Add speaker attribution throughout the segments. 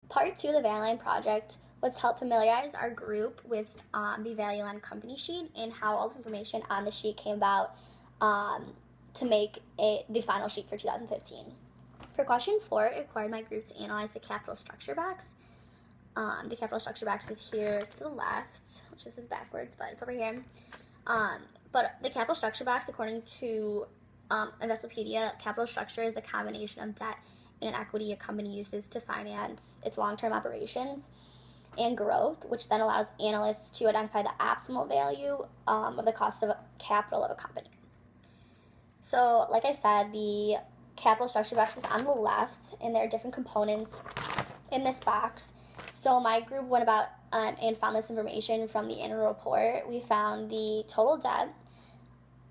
Speaker 1: Part 2 of the Value Line project was to help familiarize our group with the Value Line company sheet and how all the information on the sheet came about to make it the final sheet for 2015. For question 4, it required my group to analyze the capital structure box. The capital structure box is here to the left, which this is backwards, but it's over here. But the capital structure box, according to Investopedia, capital structure is a combination of debt and equity a company uses to finance its long-term operations and growth, which then allows analysts to identify the optimal value of the cost of capital of a company. So, like I said, the capital structure box is on the left, and there are different components in this box. So my group went about and found this information from the annual report. We found the total debt,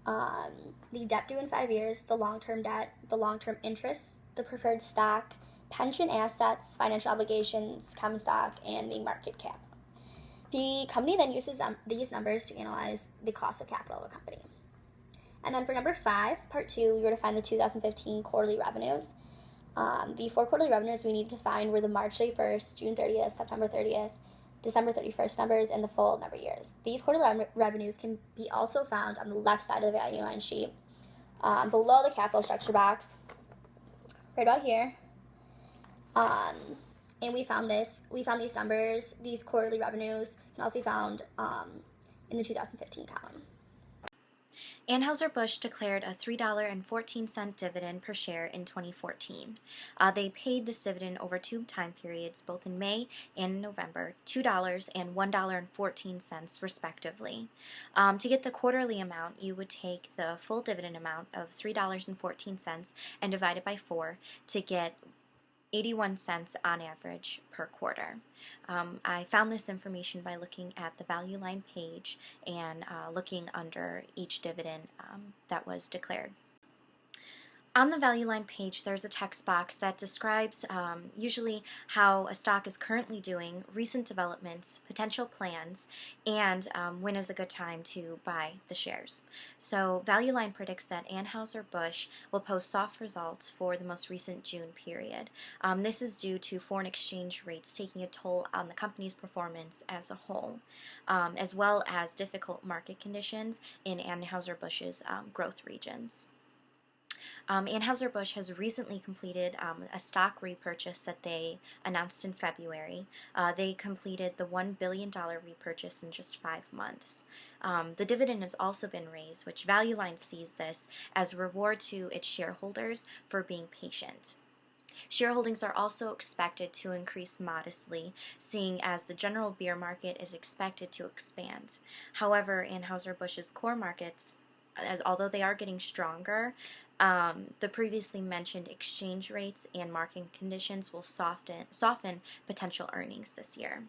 Speaker 1: the debt due in 5 years, the long-term debt, the long-term interest, the preferred stock, pension assets, financial obligations, common stock, and the market cap. The company then uses these numbers to analyze the cost of capital of a company. And then for number 5, part 2, we were to find the 2015 quarterly revenues. The 4 quarterly revenues we needed to find were the March 31st, June 30th, September 30th, December 31st numbers, and the full number years. These quarterly revenues can be also found on the left side of the value line sheet, below the capital structure box, right about here. And we found these numbers, these quarterly revenues can also be found in the 2015 column.
Speaker 2: Anheuser Busch declared a $3.14 dividend per share in 2014. They paid this dividend over 2 time periods, both in May and in November, $2 and $1.14 respectively. To get the quarterly amount, you would take the full dividend amount of $3.14 and divide it by 4 to get 81 cents on average per quarter. I found this information by looking at the value line page and looking under each dividend that was declared. On the value line page, there's a text box that describes usually how a stock is currently doing, recent developments, potential plans, and when is a good time to buy the shares. So Value Line predicts that Anheuser Busch will post soft results for the most recent June period. This is due to foreign exchange rates taking a toll on the company's performance as a whole, as well as difficult market conditions in Anheuser Busch's growth regions. Anheuser Busch has recently completed a stock repurchase that they announced in February. They completed the $1 billion repurchase in just 5 months. The dividend has also been raised, which Value Line sees this as a reward to its shareholders for being patient. Shareholdings are also expected to increase modestly, seeing as the general beer market is expected to expand. However, Anheuser Busch's core markets, although they are getting stronger, the previously mentioned exchange rates and market conditions will soften potential earnings this year.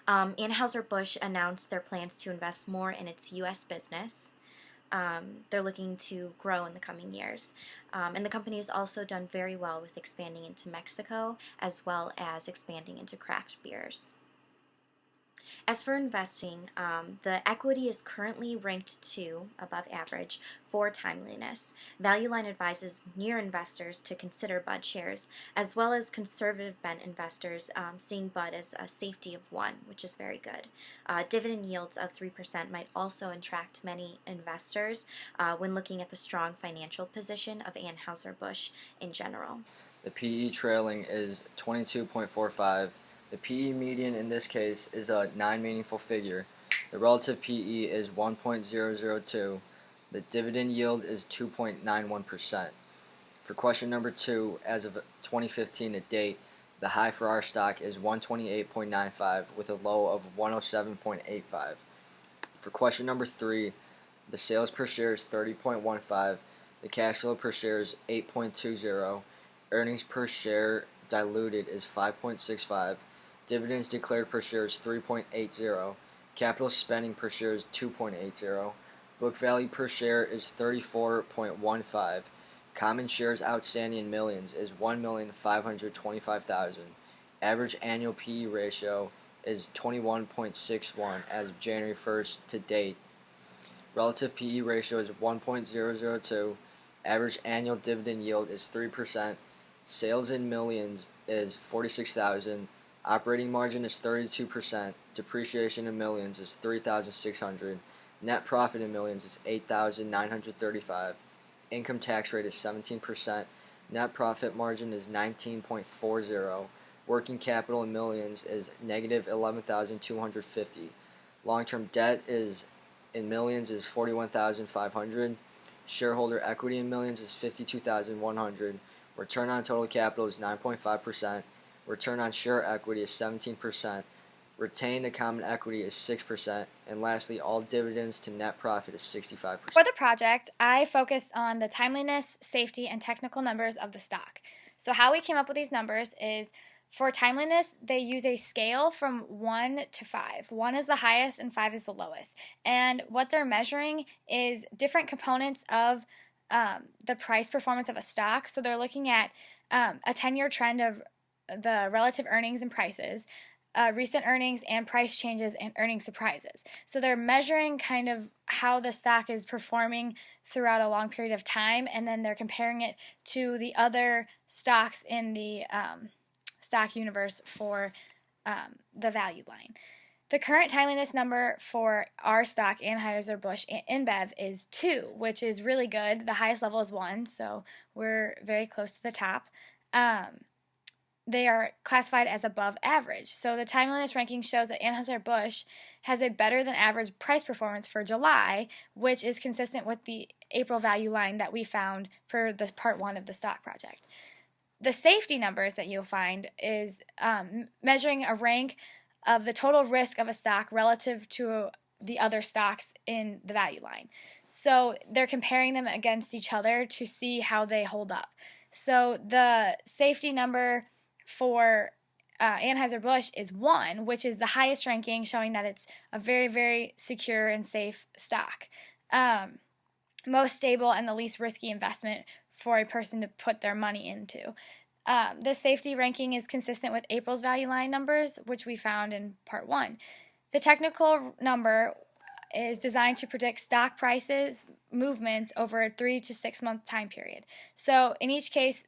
Speaker 2: Anheuser Busch announced their plans to invest more in its U.S. business. They're looking to grow in the coming years. And the company has also done very well with expanding into Mexico as well as expanding into craft beers. As for investing, the equity is currently ranked 2, above average, for timeliness. Value Line advises near investors to consider Bud shares, as well as conservative bent investors seeing Bud as a safety of 1, which is very good. Dividend yields of 3% might also attract many investors when looking at the strong financial position of Anheuser Busch in general.
Speaker 3: The PE trailing is 22.45. The PE median in this case is a non-meaningful figure. The relative PE is 1.002. The dividend yield is 2.91%. For question number 2, as of 2015 to date, the high for our stock is 128.95 with a low of 107.85. For question number 3, the sales per share is 30.15. The cash flow per share is 8.20. Earnings per share diluted is 5.65. Dividends declared per share is 3.80. Capital spending per share is 2.80. Book value per share is 34.15. Common shares outstanding in millions is 1,525,000. Average annual PE ratio is 21.61 as of January 1st to date. Relative PE ratio is 1.002. Average annual dividend yield is 3%. Sales in millions is 46,000. Operating margin is 32%. Depreciation in millions is 3,600. Net profit in millions is 8,935. Income tax rate is 17%. Net profit margin is 19.40. Working capital in millions is negative 11,250. Long-term debt is in millions is 41,500. Shareholder equity in millions is 52,100. Return on total capital is 9.5%. Return on share equity is 17%. Retained common equity is 6%. And lastly, all dividends to net profit is 65%.
Speaker 4: For the project, I focused on the timeliness, safety, and technical numbers of the stock. So how we came up with these numbers is, for timeliness, they use a scale from 1 to 5. 1 is the highest and 5 is the lowest. And what they're measuring is different components of the price performance of a stock. So they're looking at a 10-year trend of the relative earnings and prices, recent earnings and price changes, and earning surprises. So they're measuring kind of how the stock is performing throughout a long period of time, and then they're comparing it to the other stocks in the stock universe for the value line. The current timeliness number for our stock, Anheuser Busch Inbev, is 2, which is really good. The highest level is 1, so we're very close to the top. They are classified as above average. So the timeliness ranking shows that Anheuser Busch has a better than average price performance for July, which is consistent with the April value line that we found for the part 1 of the stock project. The safety numbers that you'll find is measuring a rank of the total risk of a stock relative to the other stocks in the value line. So they're comparing them against each other to see how they hold up. So the safety number for Anheuser-Busch is 1, which is the highest ranking, showing that it's a very, very secure and safe stock. Most stable and the least risky investment for a person to put their money into. The safety ranking is consistent with April's value line numbers, which we found in part 1. The technical number is designed to predict stock prices movements over a 3 to 6 month time period. So in each case,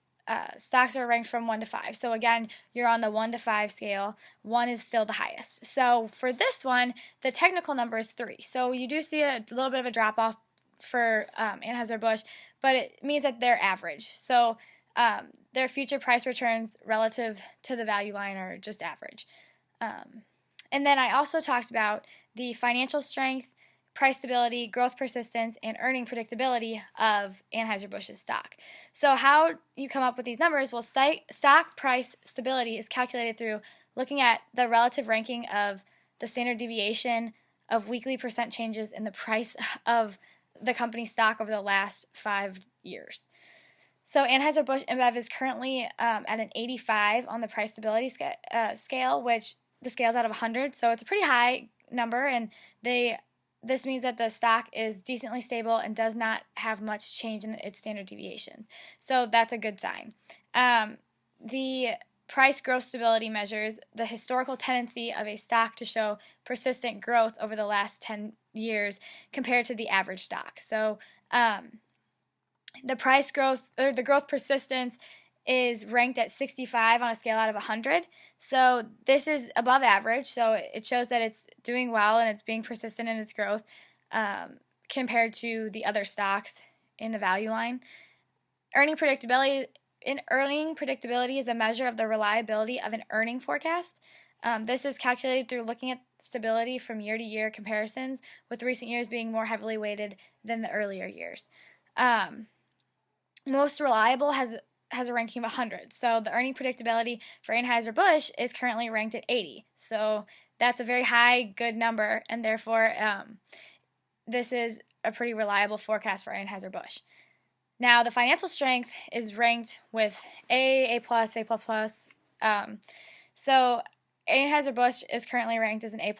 Speaker 4: stocks are ranked from 1 to 5. So again, you're on the 1 to 5 scale. 1 is still the highest. So for this one, the technical number is 3. So you do see a little bit of a drop off for Anheuser-Busch, but it means that they're average. So their future price returns relative to the value line are just average. And then I also talked about the financial strength, price stability, growth persistence, and earning predictability of Anheuser-Busch's stock. So how you come up with these numbers? Well, stock price stability is calculated through looking at the relative ranking of the standard deviation of weekly percent changes in the price of the company's stock over the last 5 years. So Anheuser-Busch InBev is currently at an 85 on the price stability scale, which the scale's out of 100, so it's a pretty high number, and this means that the stock is decently stable and does not have much change in its standard deviation. So that's a good sign. The price growth stability measures the historical tendency of a stock to show persistent growth over the last 10 years compared to the average stock. So the price growth, or the growth persistence, is ranked at 65 on a scale out of 100. So this is above average, so it shows that it's doing well and it's being persistent in its growth compared to the other stocks in the value line. Earning predictability is a measure of the reliability of an earning forecast. This is calculated through looking at stability from year-to-year comparisons, with recent years being more heavily weighted than the earlier years. Most reliable has a ranking of 100. So the earning predictability for Anheuser-Busch is currently ranked at 80. So that's a very high, good number, and therefore this is a pretty reliable forecast for Anheuser-Busch. Now, the financial strength is ranked with A+, A++. So Anheuser-Busch is currently ranked as an A++.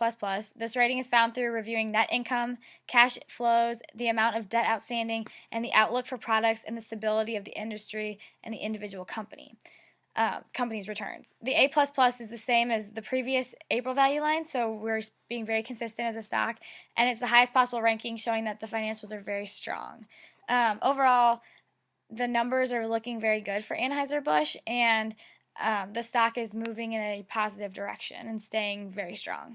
Speaker 4: This rating is found through reviewing net income, cash flows, the amount of debt outstanding, and the outlook for products and the stability of the industry and the individual company's returns. The A++ is the same as the previous April value line, so we're being very consistent as a stock, and it's the highest possible ranking, showing that the financials are very strong. Overall, the numbers are looking very good for Anheuser-Busch, and the stock is moving in a positive direction and staying very strong.